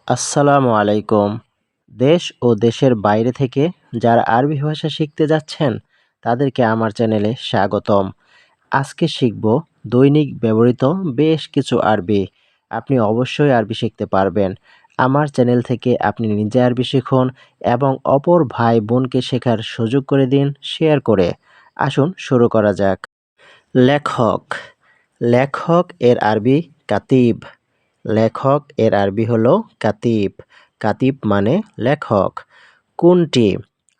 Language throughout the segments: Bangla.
আসসালামু আলাইকুম। দেশ ও দেশের বাইরে থেকে যারা আরবি ভাষা শিখতে যাচ্ছেন, তাদেরকে আমার চ্যানেলে স্বাগতম। আজকে শিখব দৈনিক ব্যবহৃত বেশ কিছু আরবি। আপনি অবশ্যই আরবি শিখতে পারবেন। আমার চ্যানেল থেকে আপনি নিজে আরবি শিখুন এবং অপর ভাই বোনকে শেখার সুযোগ করে দিন শেয়ার করে। আসুন শুরু করা যাক। লেখক, লেখক এর আরবি কাতিব। লেখক এর আরবি হলো কাতিব। কাতিব মানে লেখক। কোনটি?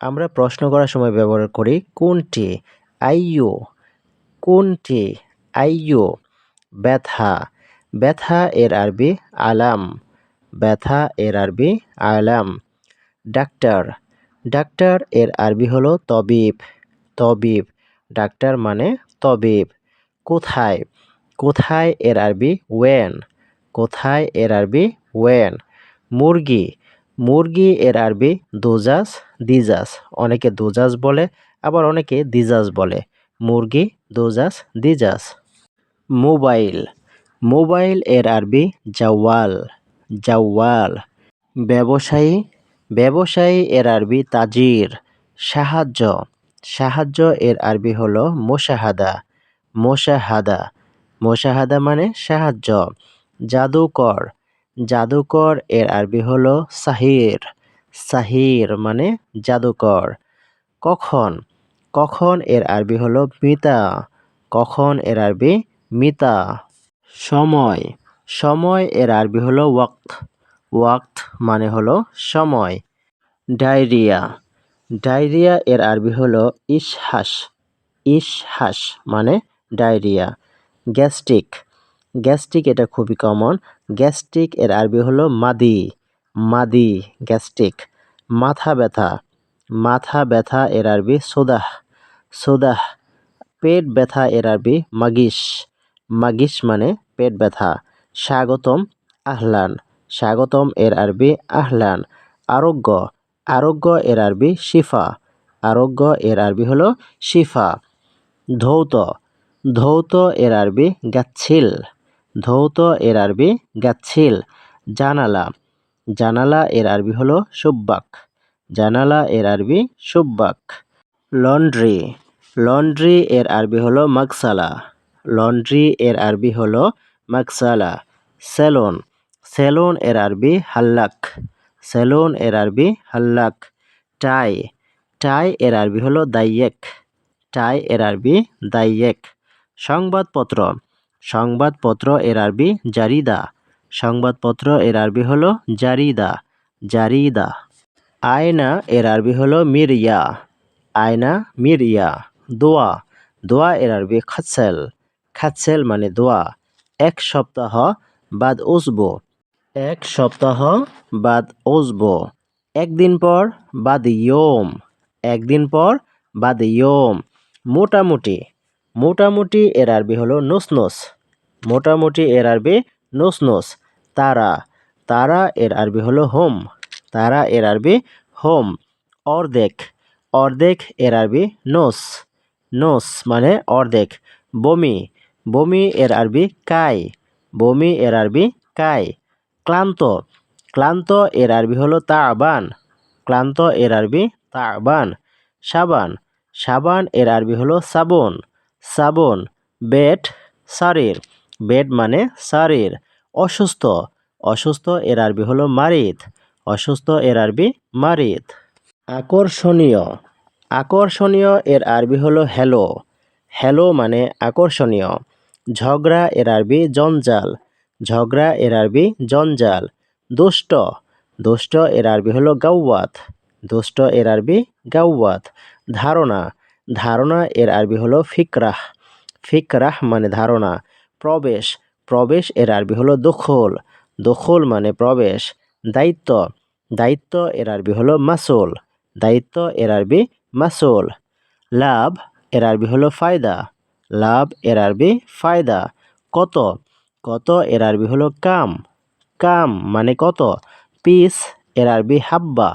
আমরা প্রশ্ন করার সময় ব্যবহার করি কোনটি? আইয়ু। কোনটি? আইয়ু। ব্যথা, ব্যথা এর আরবি আলাম। ব্যথা এর আরবি আলাম। ডাক্তার, ডাক্তার এর আরবি হলো তবিব। তবিব। ডাক্তার মানে তবিব। কোথায়? কোথায় এর আরবি ওয়েন। কোথায় এর আরবি ওয়েন। মুরগি, মুরগি এর আরবি দোজাস, দিজাস। অনেকে দোজাস বলে, আবার অনেকে দিজাস বলে। মুরগি, দোজাস, দিজাস। মোবাইল, মোবাইল এর আরবি জাওয়াল। জাওয়াল। ব্যবসায়ী, ব্যবসায়ী এর আরবি তাজির। সাহায্য, সাহায্য এর আরবি হলো মোশাহাদা। মোশাহাদা। মোশাহাদা মানে সাহায্য। জাদুকর, জাদুকর এর আরবি হলো সাহির। সাহির মানে জাদুকর। কখন, কখন এর আরবি হলো মিতা। কখন এর আরবি মিতা। সময়, সময় এর আরবি হলো ওয়াক্ত। ওয়াক্ত মানে হলো সময়। ডায়রিয়া, ডায়রিয়া এর আরবি হলো ইসহাস। ইসহাস মানে ডায়রিয়া। গ্যাস্ট্রিক, গ্যাস্ট্রিক এটা খুবই কমন। গ্যাস্ট্রিক এর আরবি হলো মাদি। মাদি, গ্যাস্ট্রিক। মাথা ব্যথা, মাথা ব্যথা এর আরবি সোদাহ। সোদাহ। পেট ব্যথা এর আরবি মাগিস। মাগিস মানে পেট ব্যথা। স্বাগতম, আহলান। স্বাগতম এর আরবি আহলান। আরোগ্য, আরোগ্য এর আরবি শিফা। আরোগ্য এর আরবি হলো শিফা। ধৌত, ধৌত এর আরবি গাচ্ছিল। ধৌত এর আরবি গাচ্ছিল। জানালা, জানালা এর আরবি হলো সুব্বাক। জানালা এর আরবি সুব্বাক। লন্ড্রি, লন্ড্রি এর আরবি হলো মাগসালা। লন্ড্রি এর আরবি হলো মাগসালা। সেলুন, সেলুন এর আরবি হাল্লাক। সেলুন এর আরবি হাল্লাক। টাই, টাই এর আরবি হলো দাইয়েক। টাই এর আরবি দাইয়েক। সংবাদপত্র, সংবাদপত্র এর আরবি জারিদা। সংবাদপত্র এর আরবি হলো জারিদা। জারিদা। আয়না এর আরবি হলো মিরিয়া। আয়না, মিরিয়া। দোয়া, দোয়া এর আরবি খাতসেল। খাতসেল মানে দোয়া। এক সপ্তাহ বাদ উসবো। এক সপ্তাহ বাদ উসবো। একদিন পর বাদ ইয়ম। একদিন পর বাদ ইয়ম। মোটামুটি, মোটামুটি এর আরবি হলো নুসনুস। মোটামুটি এর আরবি নুসনুস। তারা, তারা এর আরবি হলো হোম। তারা এর আরবি হোম। অর্ধেক, অর্ধেক এর আরবি নোস। নোস মানে অর্ধেক। বমি, বমি এর আরবি কাই। বমি এর আরবি কাই। ক্লান্ত, ক্লান্ত এর আরবি হলো তাবান। ক্লান্ত এর আরবি তাবান। সাবান, সাবান এর আরবি হলো সাবুন। সাবুন। বেড, শরীর। বেড মানে শরীর। অসুস্থ, অসুস্থ এর আরবি হলো মারিদ। অসুস্থ এর আরবি মারিদ। আকর্ষণীয়, আকর্ষণীয় এর আরবি হলো হ্যালো। হ্যালো মানে আকর্ষণীয়। ঝগড়া এর আরবি জঞ্জাল। ঝগড়া এর আরবি জঞ্জাল। দুষ্ট, দুষ্ট এর আরবি হলো গাওয়াত। দুষ্ট এর আরবি গাওয়াত। ধারণা, ধারণা এর আরবি হলো ফিকরাহ। ফিকরাহ মানে ধারণা। প্রবেশ, প্রবেশ এর আরবি হলো দখল। দখল মানে প্রবেশ। দায়িত্ব, দায়িত্ব এর আরবি হলো মাসুল। দায়িত্ব এর আরবি মাসুল। লাভ এর আরবি হলো ফায়দা। লাভ এর আরবি ফায়দা। কত, কত এর আরবি হলো কাম। কাম মানে কত। পিস এর আরবি হাব্বা।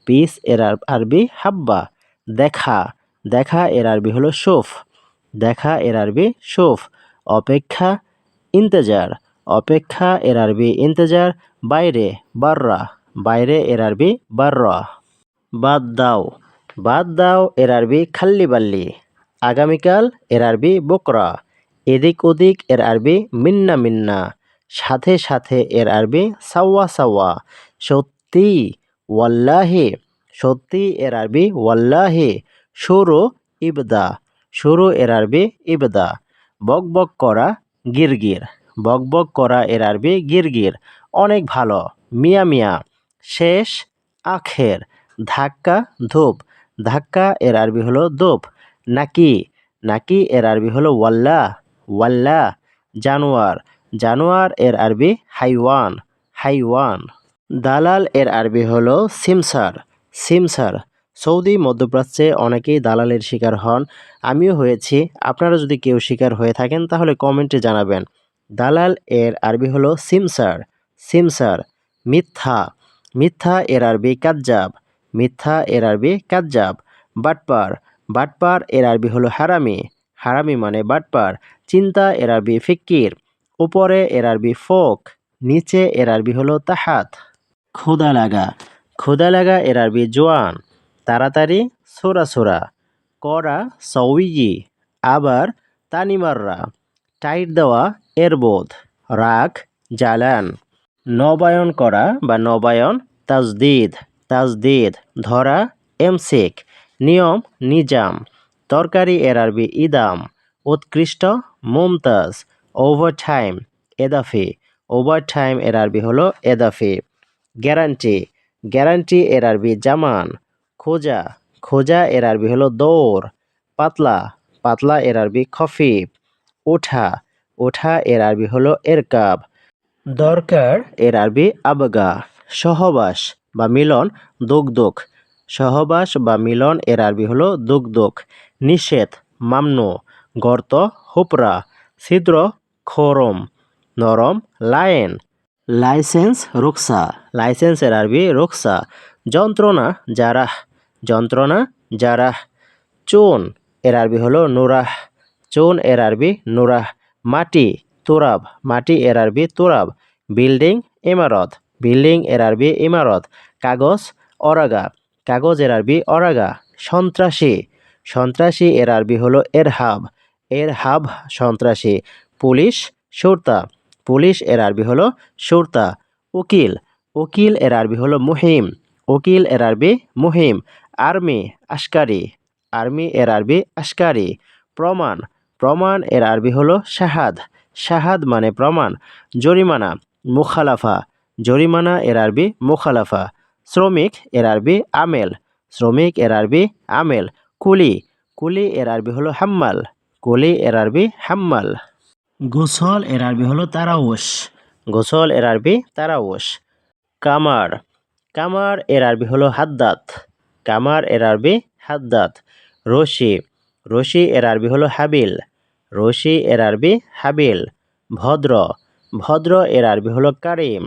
পিস এর আরবি হাব্বা। দেখা, দেখা এর আরবি হলো শুফ। দেখা এর আরবি শুফ। অপেক্ষা, ইন্তেজার। অপেক্ষা এর আরবি ইন্তেজার। বাইরে বাররা, বাইরে এর আরবি বাররা। বাদ দাও, বাদ দাও এর আরবি খাল্লি বাল্লি। আগামীকাল এর আরবি বকরা। এদিক ওদিক এর আরবি মিন্না মিন্না। সাথে সাথে এর আরবি সাওয়া সাওয়া। সত্যি ওয়াল্লাহি, সত্যি এর আরবি ওয়াল্লাহি। শুরু ইবদা, শুরু এর আরবি ইবদা। বক বক করা গিরগির, বক বক করা এর আরবি গিরগির। অনেক ভালো মিয়া মিয়া। শেষ আখের। ধাক্কা ধূপ, ধাক্কা এর আরবি হলো ধূপ। নাকি, নাকি এর আরবি হলো ওয়াল্লা, ওয়াল্লা। জানোয়ার, জানোয়ার এর আরবি হাইওয়ান, হাইওয়ান। দালাল এর আরবি হলো সিমসার, সিমসার। সৌদি মধ্যপ্রাচ্যে অনেকেই দালালের শিকার হন, আমিও হয়েছি। আপনারা যদি কেউ শিকার হয়ে থাকেন তাহলে কমেন্টে জানাবেন। দালাল এর আরবি হলো সিমসার, সিমসার। মিথ্যা, মিথ্যা এর আরবি কাজ্জাব, মিথ্যা এর আরবি কাজ্জাব। বাটপার, বাটপার এর আরবি হলো হারামি, হারামি মানে বাটপার। চিন্তা এর আরবি ফিক্কির। উপরে এর আরবি ফোক, নিচে এর আরবি হলো তাহাত। ক্ষুধা লাগা, ক্ষুধা লাগা এর আরবি জোয়ান। তাড়াতাড়ি সোরা সোরা। করা সউইজি, আবার তানিমাররা। টাইট দেওয়া এর বোধ। রাগ জ্বালান। নবায়ন করা বা নবায়ন তাজদিদ, তাজদিদ। ধরা এমসিক। নিয়ম নিজাম। তরকারি এর আরবি ইদাম। উৎকৃষ্ট মুমতাজ। ওভারটাইম এদাফি, ওভারটাইম এর আরবি হলো এদাফি। গ্যারান্টি, গ্যারান্টি এর আরবি জামান। খোঁজা, খোঁজা এর আরবি হলো দৌড়। পাতলা, পাতলা এর আরবি খফিফ। ওঠা, ওঠা এর আরবি হলো এরকাব। দরকার এর আরবি আবগা। সহবাস বা মিলন দুগদুক, সহবাস বা মিলন এর আরবি হলো দুগদুক। নিষেধ মামনু। গর্ত হুপরা। ছিদ্র খোরম। নরম লায়েন। লাইসেন্স রুকসা, লাইসেন্স এর আরবি রুকসা। যন্ত্রণা জারাহ, যন্ত্রণা জারাহ। চুন এর আরবি হলো নুরাহ, চুন এর আরবি নুরাহ। মাটি তুরাব, মাটি এর আরবি তুরাব। বিল্ডিং ইমারত, বিল্ডিং এর আরবি ইমারত। কাগজ অরাগা, কাগজ এর আরবি অরাগা। সন্ত্রাসী, সন্ত্রাসী এর আরবি হলো এরহাব, এরহাব সন্ত্রাসী। পুলিশ শুরতা, পুলিশ এর আরবি হলো শুরতা। উকিল, উকিল এর আরবি হলো মুহিম, উকিল এর আরবি মুহিম। আর্মি আশকারি, আর্মি এর আরবি আশকারি। প্রমাণ, প্রমাণ এর আরবি হলো শাহাদ, শাহাদ মানে প্রমাণ। জরিমানা মুখালাফা, জরিমানা এর আরবি মুখালাফা। শ্রমিক এর আরবি আমেল, শ্রমিক এর আরবি আমেল। কুলি, কুলি এর আরবি হলো হাম্মাল, কুলি এর আরবি হাম্মাল। গোসল এর আরবি হলো তারাউশ, গোসল এর আরবি তারাউশ। কামার, কামার এর আরবি হলো হাদ্দাত, কামার এর আরবি হাদ্দাত। রশি, রশি এর আরবি হলো হাবিল, রশি এর আরবি হাবিল। ভদ্র, ভদ্র এর আরবি হলো কারিম,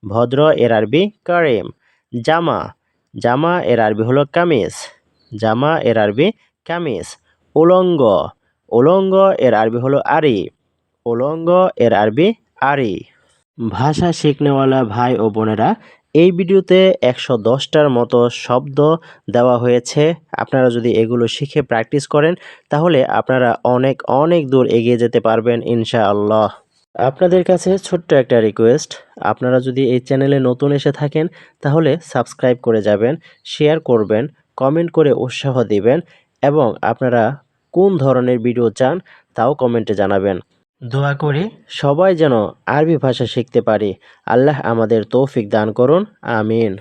ভদ্র এর আরবি কারিম। জামা, জামা এর আরবি হলো কামিজ, জামা এর আরবি কামিজ। উলঙ্গ, উলঙ্গ এর আরবি হলো আরি, উলঙ্গ এর আরবি আরি। ভাষা শিখনেওয়ালা ভাই ও বোনেরা, এই ভিডিওতে 110টার মতো শব্দ দেওয়া হয়েছে। আপনারা যদি এগুলো শিখে প্র্যাকটিস করেন তাহলে আপনারা অনেক অনেক দূর এগিয়ে যেতে পারবেন ইনশাআল্লাহ। আপনাদের কাছে ছোট্ট একটা রিকোয়েস্ট, আপনারা যদি এই চ্যানেলে নতুন এসে থাকেন তাহলে সাবস্ক্রাইব করে যাবেন, শেয়ার করবেন, কমেন্ট করে উৎসাহ দিবেন এবং আপনারা কোন ধরনের ভিডিও চান তাও কমেন্টে জানাবেন। দোয়া করি সবাই যেন আরবি ভাষা শিখতে পারি। আল্লাহ আমাদের তৌফিক দান করুন, আমিন।